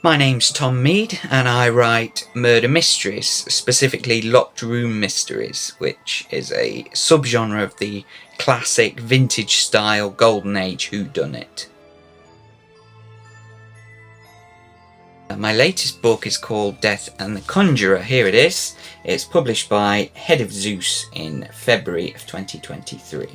My name's Tom Mead and I write murder mysteries, specifically locked room mysteries, which is a subgenre of the classic vintage style golden age whodunit. My latest book is called Death and the Conjurer. Here it is. It's published by Head of Zeus in February of 2023.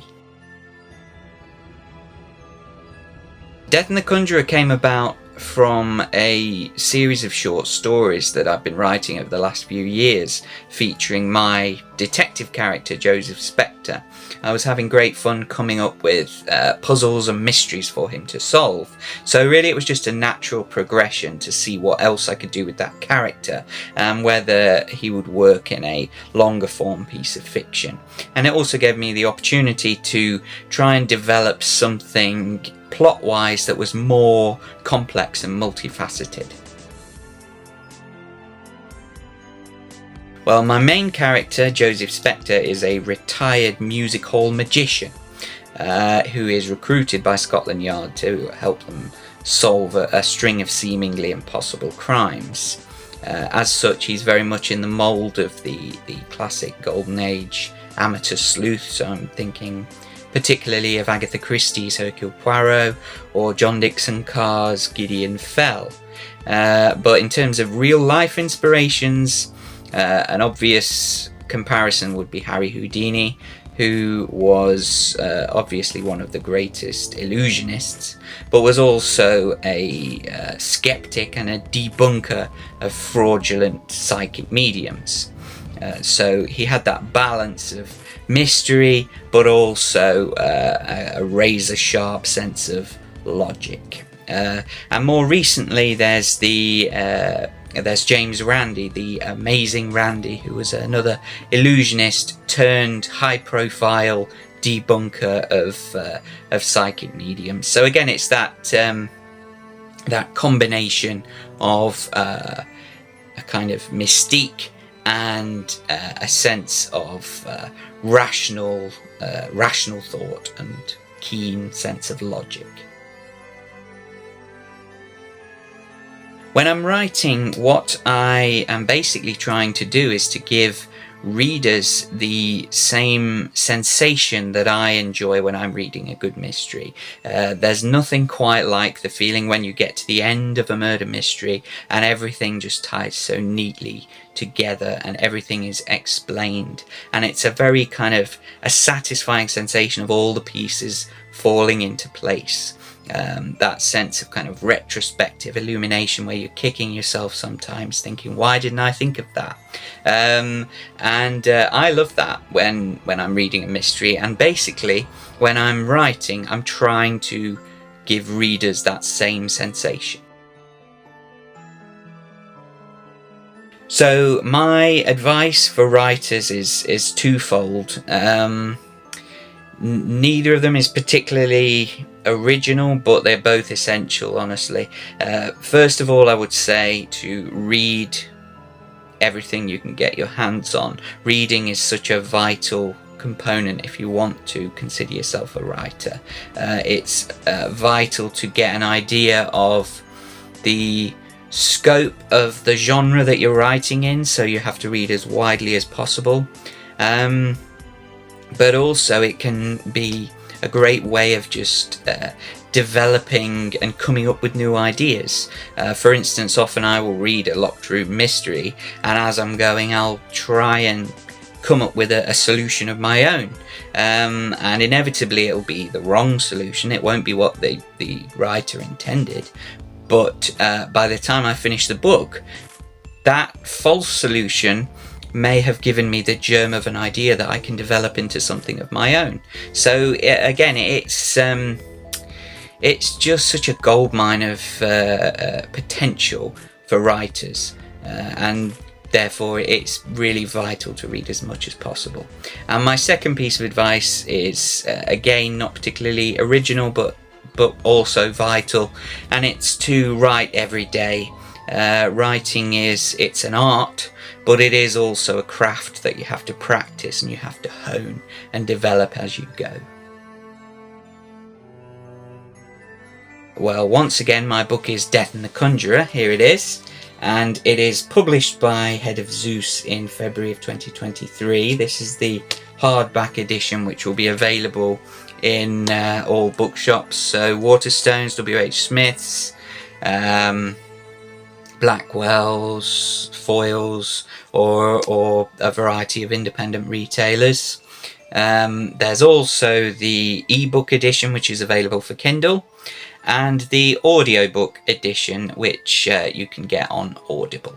Death and the Conjurer came about from a series of short stories that I've been writing over the last few years, featuring my detective character Joseph Spectre. I was having great fun coming up with puzzles and mysteries for him to solve, so really it was just a natural progression to see what else I could do with that character and whether he would work in a longer form piece of fiction. And it also gave me the opportunity to try and develop something plot-wise that was more complex and multifaceted. Well, my main character, Joseph Spectre, is a retired music hall magician who is recruited by Scotland Yard to help them solve a string of seemingly impossible crimes. As such, he's very much in the mould of the classic Golden Age amateur sleuth, so I'm thinking particularly of Agatha Christie's Hercule Poirot or John Dixon Carr's Gideon Fell. But in terms of real life inspirations, an obvious comparison would be Harry Houdini, who was obviously one of the greatest illusionists, but was also a skeptic and a debunker of fraudulent psychic mediums. So he had that balance of mystery, but also a razor-sharp sense of logic. And more recently, there's James Randi, the amazing Randi, who was another illusionist turned high-profile debunker of psychic mediums. So again, it's that combination of a kind of mystique and a sense of rational thought and keen sense of logic. When I'm writing, what I am basically trying to do is to give readers the same sensation that I enjoy when I'm reading a good mystery. There's nothing quite like the feeling when you get to the end of a murder mystery and everything just ties so neatly together and everything is explained, and it's a very kind of a satisfying sensation of all the pieces falling into place. That sense of kind of retrospective illumination where you're kicking yourself sometimes thinking, why didn't I think of that? I love that when I'm reading a mystery, and basically when I'm writing, I'm trying to give readers that same sensation. So my advice for writers is twofold. Neither of them is particularly original, but they're both essential, honestly. First of all, I would say to read everything you can get your hands on. Reading is such a vital component if you want to consider yourself a writer. It's vital to get an idea of the scope of the genre that you're writing in, so you have to read as widely as possible. But also it can be a great way of just developing and coming up with new ideas. For instance, often I will read a locked room mystery, and as I'm going I'll try and come up with a solution of my own, and inevitably it'll be the wrong solution. It won't be what the writer intended, but by the time I finish the book, that false solution may have given me the germ of an idea that I can develop into something of my own. So again, it's just such a goldmine of potential for writers, and therefore it's really vital to read as much as possible. And my second piece of advice is again not particularly original, but also vital, and it's to write every day. Writing it's an art, but it is also a craft that you have to practice and you have to hone and develop as you go. Well, once again, my book is Death and the Conjurer. Here it is. And it is published by Head of Zeus in February of 2023. This is the hardback edition, which will be available in all bookshops. So Waterstones, W.H. Smith's, Blackwell's, Foyle's, or a variety of independent retailers. There's also the ebook edition, which is available for Kindle, and the audiobook edition, which you can get on Audible.